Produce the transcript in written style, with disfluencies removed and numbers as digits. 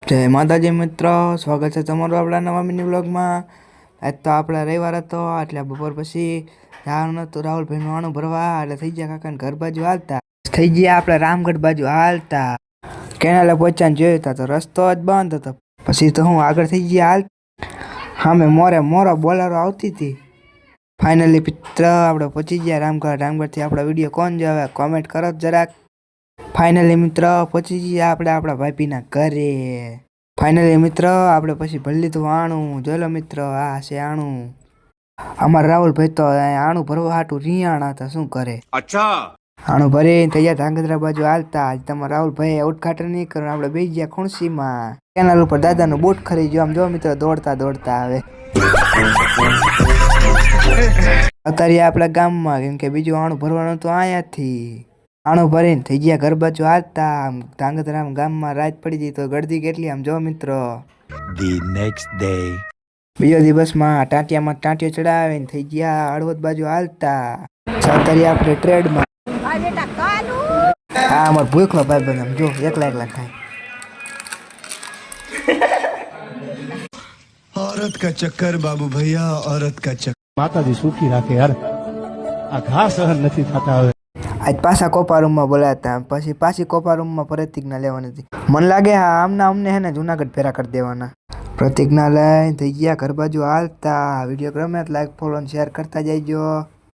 જય માતાજી મિત્રો, સ્વાગત છે તમારું આપણા નવા મિની વ્લોગમાં। આજ તો આપણા રવિવાર હતો એટલે બપોર પછી જવાનું હતું રાહુલભાઈનું વાણું ભરવા, એટલે થઈ ગયા કાકાને ઘર બાજુ હાલતા, થઈ ગયા આપણે રામગઢ બાજુ હાલતા। કેનાલે પહોંચ્યા જોયું તા તો રસ્તો જ બંધ હતો, પછી તો હું આગળ થઈ ગયા હાલ, સામે મોરો બોલારો આવતી હતી। ફાઇનલી મિત્ર આપણે પહોંચી ગયા રામગઢ। રામગઢથી આપણો વિડીયો કોણ જોવે કોમેન્ટ કરો જરાક। ફાઇનલી મિત્ર પહોંચી ગયા આપણે આપણા ભાભીના ઘરે। ફાઇનલી મિત્ર આપણે પછી ભરી લીધું આણું, જોઈ લો મિત્ર આ છે આણું। અમારા રાહુલભાઈ તો આણું ભરવા હાટું રિયાણા હતા, શું કરે અચ્છા આણું ભરીને તૈયાર ધાંગધ્રા બાજુ હાલતા। આજ તમારા રાહુલભાઈ ઉદઘાટન નહીં કરવા, આપણે બેસી ગયા ખુરશીમાં। કેનાલ ઉપર દાદાનું બૂટ ખરી ગયો, આમ જો મિત્ર દોડતા દોડતા આવે। અત્યારે આપણા ગામમાં કેમ કે બીજું આણું ભરવાનું તો અહીંયાથી આણું ભરીને થઈ ગયા ઘર બાજુ હાલતા। આમ ધાંગધ્રામ ગામમાં રાત પડી ગઈ તો ગળદી કેટલી, આમ જો મિત્રો। ધી નેક્સ્ટ ડે બીજો દિવસમાં ટાંટિયામાં ટાંટિયો ચડાવીને થઈ ગયા હળવદ બાજુ હાલતા। અત્યારે આપણે ટ્રેડમાં હા અમારો ભૂખલો ભાઈ બન, આમ જો એકલા ખાય। औरत का चक्कर बाबू भैया, औरत का चक्कर। माताजी सुखी राखे यार, आ घास सहन નથી થતા હવે। આજ પાછા કોપા રૂમમાં બોલાતા, પછી પાછી કોપા રૂમમાં પ્રતિજ્ઞા લેવાની હતી। મને લાગે હા અમને હે ને જુનાગઢ ફેરા કરી દેવાના। પ્રતિજ્ઞા લઈને થઈ ગયા ઘર બાજુ હાલતા। વિડીયો ગમે તો લાઈક ફોલો શેર કરતા જઈજો।